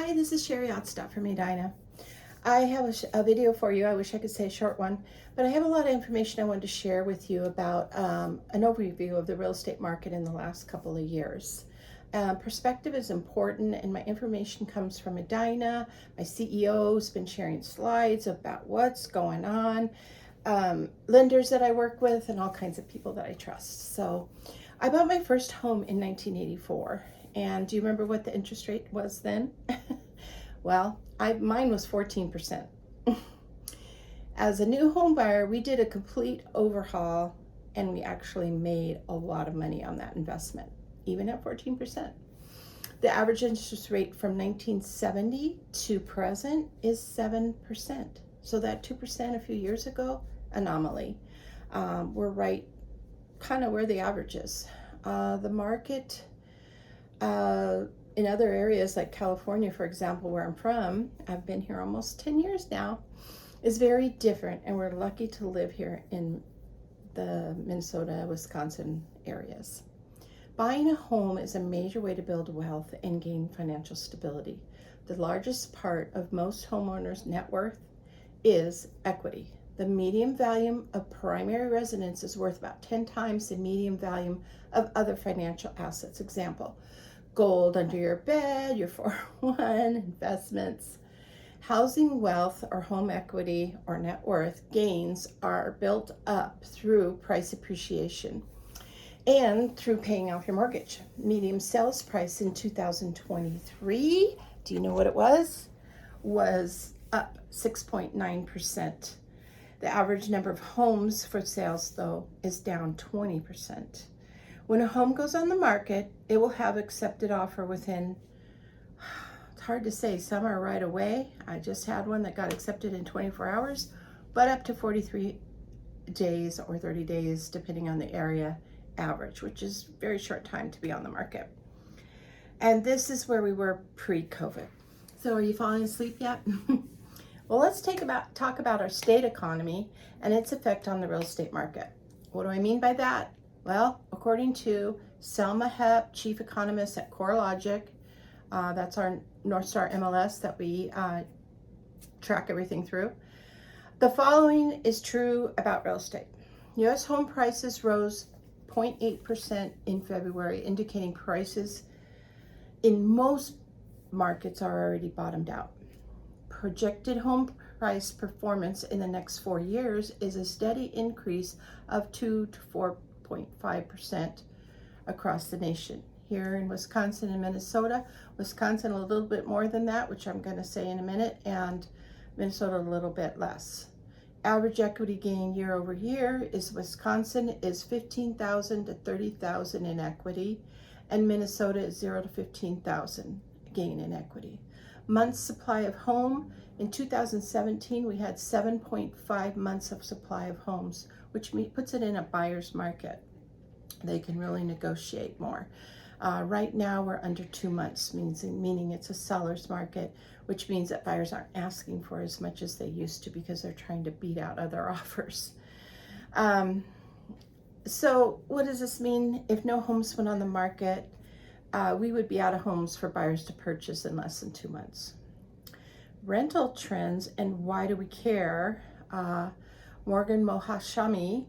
Hi, this is Sherry Otstadt from Edina. I have a video for you. I wish I could say a short one, but I have a lot of information I wanted to share with you about an overview of the real estate market in the last couple of years. Perspective is important, and my information comes from Edina. My CEO's been sharing slides about what's going on, lenders that I work with, and all kinds of people that I trust. So I bought my first home in 1984. And do you remember what the interest rate was then? Well, mine was 14%. As a new home buyer, we did a complete overhaul and we actually made a lot of money on that investment, even at 14%. The average interest rate from 1970 to present is 7%. So that 2% a few years ago, anomaly. We're right kind of where the average is. The market in other areas like California, for example, where I'm from, I've been here almost 10 years now, is very different, and we're lucky to live here in the Minnesota, Wisconsin areas. Buying a home is a major way to build wealth and gain financial stability. The largest part of most homeowners' net worth is equity. The median value of primary residence is worth about 10 times the median value of other financial assets. Example, gold under your bed, your 401 investments. Housing wealth or home equity or net worth gains are built up through price appreciation and through paying off your mortgage. Median sales price in 2023, do you know what it was? Was up 6.9%. The average number of homes for sales, though, is down 20%. When a home goes on the market, it will have accepted offer within, it's hard to say, some are right away. I just had one that got accepted in 24 hours, but up to 43 days or 30 days, depending on the area average, which is very short time to be on the market. And this is where we were pre-COVID. So are you falling asleep yet? Well, let's talk about our state economy and its effect on the real estate market. What do I mean by that? Well, according to Selma Hepp, chief economist at CoreLogic, that's our North Star MLS that we track everything through, the following is true about real estate. U.S. home prices rose 0.8% in February, indicating prices in most markets are already bottomed out. Projected home price performance in the next 4 years is a steady increase of 2 to 4.5% across the nation. Here in Wisconsin and Minnesota, Wisconsin a little bit more than that, which I'm going to say in a minute, and Minnesota a little bit less. Average equity gain year over year is Wisconsin is 15,000 to 30,000 in equity, and Minnesota is 0 to 15,000 gain in equity. Months supply of home. In 2017, we had 7.5 months of supply of homes, which puts it in a buyer's market. They can really negotiate more. Right now, we're under 2 months, meaning it's a seller's market, which means that buyers aren't asking for as much as they used to because they're trying to beat out other offers. So what does this mean? If no homes went on the market, we would be out of homes for buyers to purchase in less than 2 months. Rental trends and why do we care? Morgan Mohashami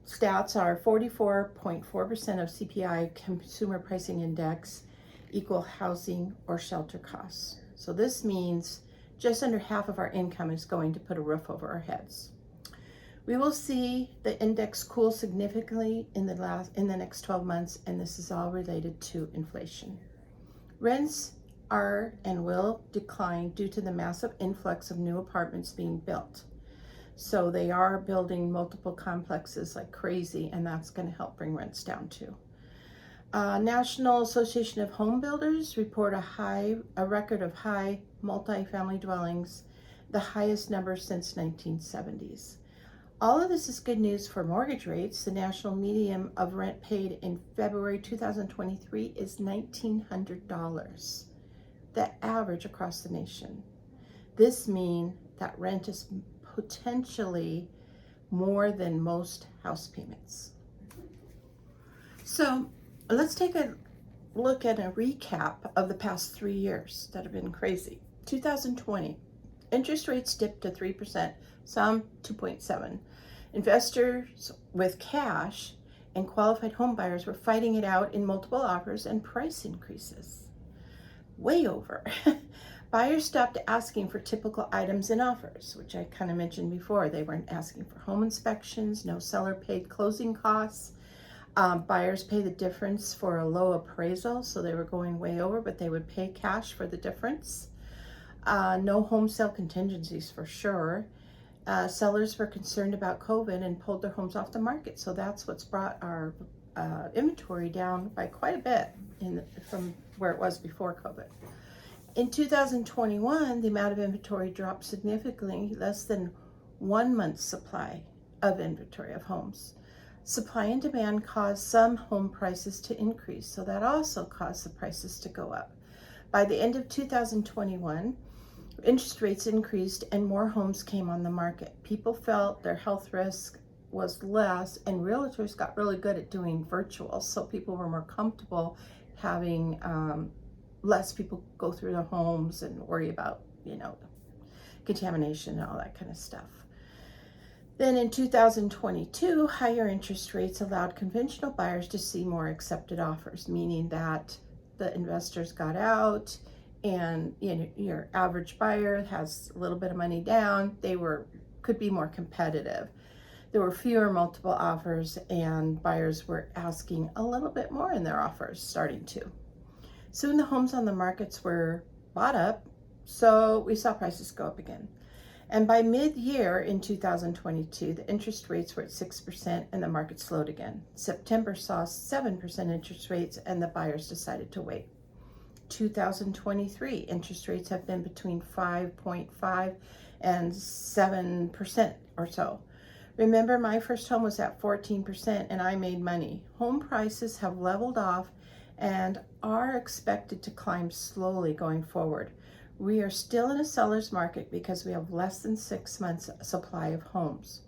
stats are 44.4% of CPI consumer pricing index equal housing or shelter costs. So this means just under half of our income is going to put a roof over our heads. We will see the index cool significantly in the next 12 months, and this is all related to inflation. Rents are and will decline due to the massive influx of new apartments being built. So they are building multiple complexes like crazy, and that's going to help bring rents down too. National Association of Home Builders report a record of high multifamily dwellings, the highest number since 1970s. All of this is good news for mortgage rates. The national median of rent paid in February 2023 is $1,900, the average across the nation. This means that rent is potentially more than most house payments. So let's take a look at a recap of the past 3 years that have been crazy. 2020, interest rates dipped to 3%, some 2.7. Investors with cash and qualified home buyers were fighting it out in multiple offers and price increases. Way over. Buyers stopped asking for typical items and offers, which I kind of mentioned before. They weren't asking for home inspections, no seller paid closing costs. Buyers pay the difference for a low appraisal, so they were going way over, but they would pay cash for the difference. No home sale contingencies for sure. Sellers were concerned about COVID and pulled their homes off the market, so that's what's brought our inventory down by quite a bit from where it was before COVID. In 2021, the amount of inventory dropped significantly, less than 1 month's supply of inventory of homes. Supply and demand caused some home prices to increase, so that also caused the prices to go up. By the end of 2021, interest rates increased and more homes came on the market. People felt their health risk was less, and realtors got really good at doing virtual, so people were more comfortable having less people go through their homes and worry about, contamination and all that kind of stuff. Then in 2022, higher interest rates allowed conventional buyers to see more accepted offers, meaning that the investors got out and your average buyer has a little bit of money down. They could be more competitive. There were fewer multiple offers and buyers were asking a little bit more in their offers, starting to. Soon the homes on the markets were bought up, so we saw prices go up again. And by mid-year in 2022, the interest rates were at 6% and the market slowed again. September saw 7% interest rates and the buyers decided to wait. 2023, interest rates have been between 5.5 and 7% or so. Remember, my first home was at 14% and I made money. Home prices have leveled off and are expected to climb slowly going forward. We are still in a seller's market because we have less than 6 months supply of homes.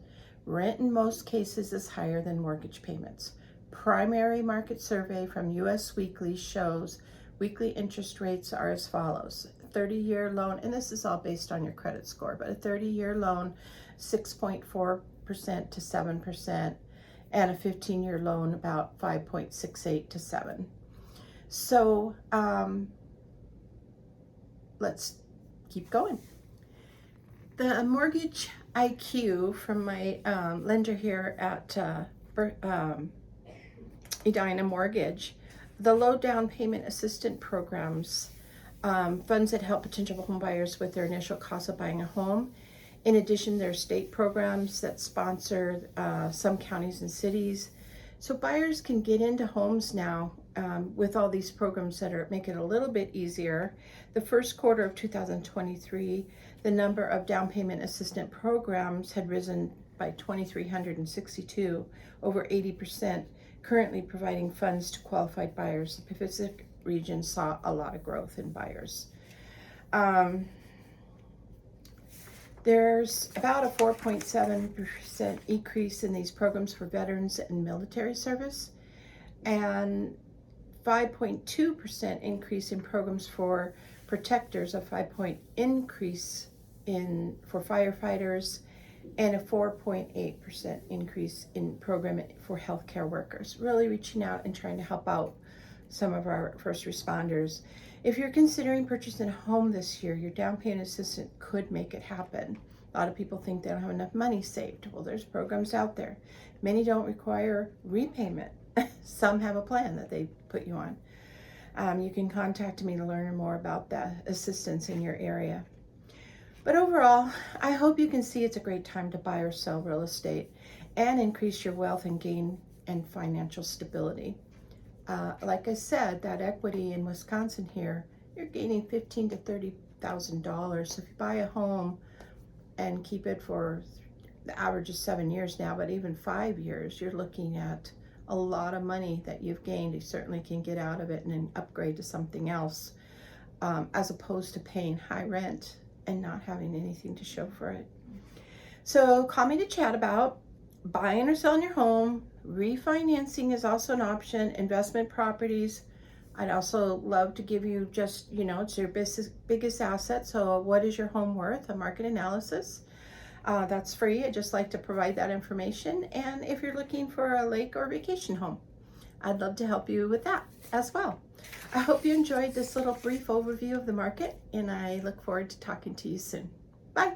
Rent in most cases is higher than mortgage payments. Primary market survey from US Weekly shows weekly interest rates are as follows. 30-year loan, and this is all based on your credit score, but a 30-year loan, 6.4% to 7%, and a 15-year loan about 5.68 to 7. So let's keep going. The mortgage IQ from my lender here at Edina Mortgage, the low down payment assistance programs, funds that help potential home buyers with their initial cost of buying a home. In addition, there are state programs that sponsor some counties and cities. So buyers can get into homes now with all these programs that make it a little bit easier. The first quarter of 2023, the number of down payment assistance programs had risen by 2,362, over 80%, currently providing funds to qualified buyers. The Pacific region saw a lot of growth in buyers. There's about a 4.7% increase in these programs for veterans and military service, and 5.2% increase in programs for protectors, a 5-point increase for firefighters, and a 4.8% increase in program for healthcare workers. Really reaching out and trying to help out some of our first responders. If you're considering purchasing a home this year, your down payment assistance could make it happen. A lot of people think they don't have enough money saved. Well, there's programs out there. Many don't require repayment. Some have a plan that they put you on. You can contact me to learn more about that assistance in your area. But overall, I hope you can see it's a great time to buy or sell real estate and increase your wealth and gain and financial stability. Like I said, that equity in Wisconsin here, you're gaining $15,000 to $30,000. So if you buy a home and keep it for, the average is 7 years now, but even 5 years, you're looking at a lot of money that you've gained. You certainly can get out of it and then upgrade to something else, as opposed to paying high rent and not having anything to show for it. So call me to chat about buying or selling your home. Refinancing is also an option. Investment properties, I'd also love to give you just, it's your biggest asset. So what is your home worth? A market analysis. That's free. I just like to provide that information. And if you're looking for a lake or vacation home, I'd love to help you with that as well. I hope you enjoyed this little brief overview of the market, and I look forward to talking to you soon. Bye.